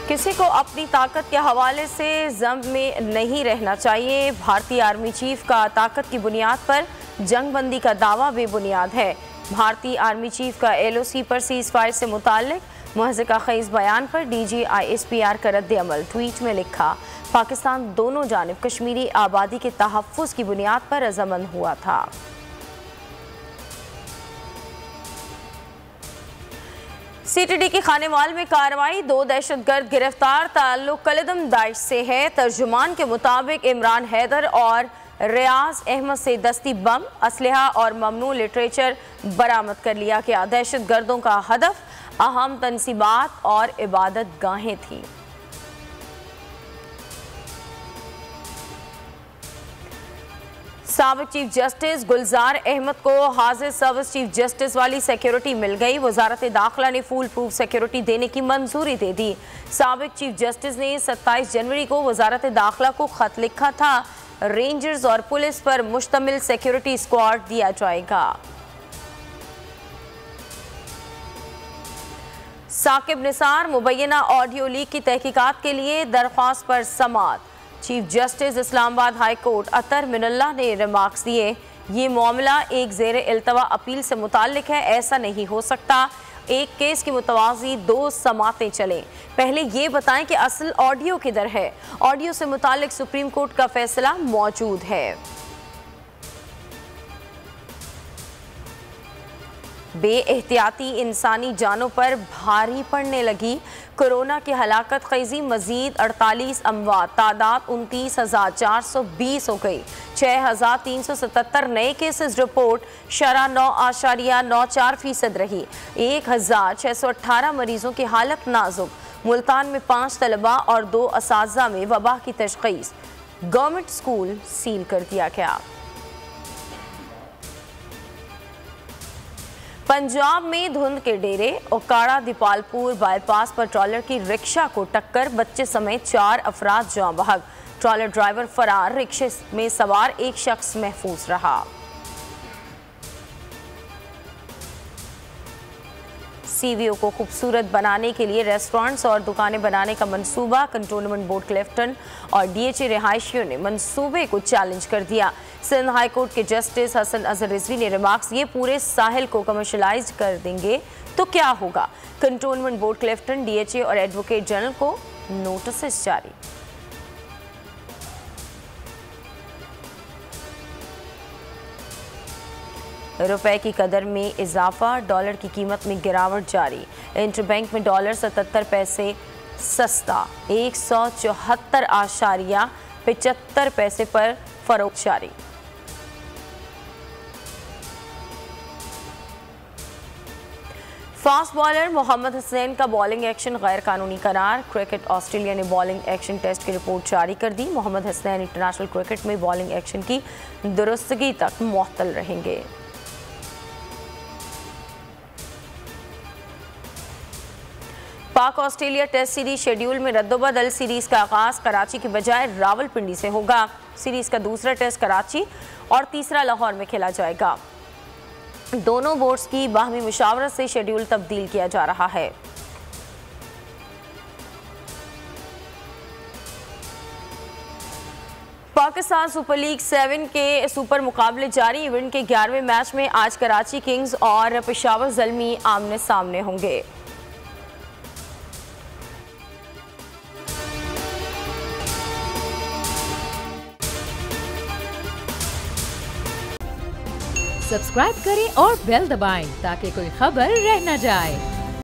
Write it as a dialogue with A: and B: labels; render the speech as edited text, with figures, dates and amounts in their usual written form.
A: किसी को अपनी ताकत के हवाले से जंग में नहीं रहना चाहिए। भारतीय आर्मी चीफ का ताकत की बुनियाद पर जंगबंदी का दावा बेबुनियाद है। भारतीय आर्मी चीफ का LOC पर सीज फायर से मुताल्लिक महज़क़ ख़ेज़ बयान पर DG ISPR का रद्द अमल। ट्वीट में लिखा, पाकिस्तान दोनों जानिब कश्मीरी आबादी के तहफ़्फ़ुज़ की बुनियाद पर रज़ामंद हुआ था। CTD की खानेवाल में कार्रवाई, 2 दहशतगर्द गिरफ्तार, ताल्लुक कलदम दाइश से है। तर्जुमान के मुताबिक इमरान हैदर और रियाज अहमद से दस्ती बम, असलहा और ममनू लिटरेचर बरामद कर लिया गया। दहशतगर्दों का हदफ अहम तनसीबात और इबादत गाहें थी। साबिक चीफ जस्टिस गुलजार अहमद को हाजिर सर्विस चीफ जस्टिस वाली सिक्योरिटी मिल गई। वजारत दाखिला ने फुल प्रूफ सिक्योरिटी देने की मंजूरी दे दी। साबिक चीफ जस्टिस ने 27 जनवरी को वजारत दाखिला को खत लिखा था, रेंजर्स और पुलिस पर मुश्तमिल सिक्योरिटी स्क्वाड दिया जाएगा। साकिब निसार मुबैना ऑडियो लीक की तहकीकात के लिए दरख्वास्त पर समाअत। Chief justice Islamabad high court Athar Minallah ने रिमार्क्स दिए, ये मामला एक ज़ेर इल्तवा अपील से मुताल्लिक है। ऐसा नहीं हो सकता एक केस की मुतवाज़ी 2 समातें चलें। पहले ये बताएं कि असल ऑडियो किधर है। ऑडियो से मुताल्लिक सुप्रीम कोर्ट का फैसला मौजूद है। बेएहतियाती इंसानी जानों पर भारी पड़ने लगी। कोरोना की हलाकत खेजी मजीद 48 अमवात, तादाद 29,420 हो गई। 6,377 नए केसेस रिपोर्ट, शरह 9.94% रही। 1,618 मरीजों की हालत नाजुक। मुल्तान में 5 तलबा और 2 असातिज़ा में वबा की तशख़ीस। गवर्नमेंट स्कूल सील कर दिया गया। पंजाब में धुंध के डेरे, ओकाड़ा दीपालपुर बाईपास पर ट्रॉलर की रिक्शा को टक्कर, बच्चे समेत 4 अफराद जाँ बहक। ट्रॉलर ड्राइवर फरार, रिक्शे में सवार एक शख्स महफूज रहा। CVO को खूबसूरत बनाने के लिए रेस्टोरेंट्स और दुकानें बनाने का मंसूबा। कंटोनमेंट बोर्ड क्लिफ्टन और DHA रिहायशियों ने मंसूबे को चैलेंज कर दिया। सिंध हाई कोर्ट के जस्टिस हसन अजहर रिजवी ने रिमार्क्स, ये पूरे साहिल को कमर्शलाइज कर देंगे तो क्या होगा। कंटोनमेंट बोर्ड क्लिफ्टन, DHA और एडवोकेट जनरल को नोटिस जारी। रुपए की कदर में इजाफा, डॉलर की कीमत में गिरावट जारी। इंटरबैंक में डॉलर 77 पैसे सस्ता, 174.75 पैसे पर फरोख्त जारी। फास्ट बॉलर मोहम्मद हसनैन का बॉलिंग एक्शन गैर कानूनी करार। क्रिकेट ऑस्ट्रेलिया ने बॉलिंग एक्शन टेस्ट की रिपोर्ट जारी कर दी। मोहम्मद हसनैन इंटरनेशनल क्रिकेट में बॉलिंग एक्शन की दुरुस्तगी तक मुअत्तल रहेंगे। पाक ऑस्ट्रेलिया टेस्ट सीरीज शेड्यूल में रद्दोबदल। सीरीज का आगाज कराची की बजाय रावलपिंडी से होगा। सीरीज का दूसरा टेस्ट कराची और तीसरा लाहौर में खेला जाएगा। दोनों बोर्ड्स की बाहमी मुशावरत से शेड्यूल तब्दील किया जा रहा है। पाकिस्तान सुपर लीग 7 के सुपर मुकाबले जारी। इवेंट के 11वें मैच में आज कराची किंग्स और पेशावर ज़ल्मी आमने सामने होंगे।
B: सब्सक्राइब करें और बेल दबाएं ताकि कोई खबर रह न जाए।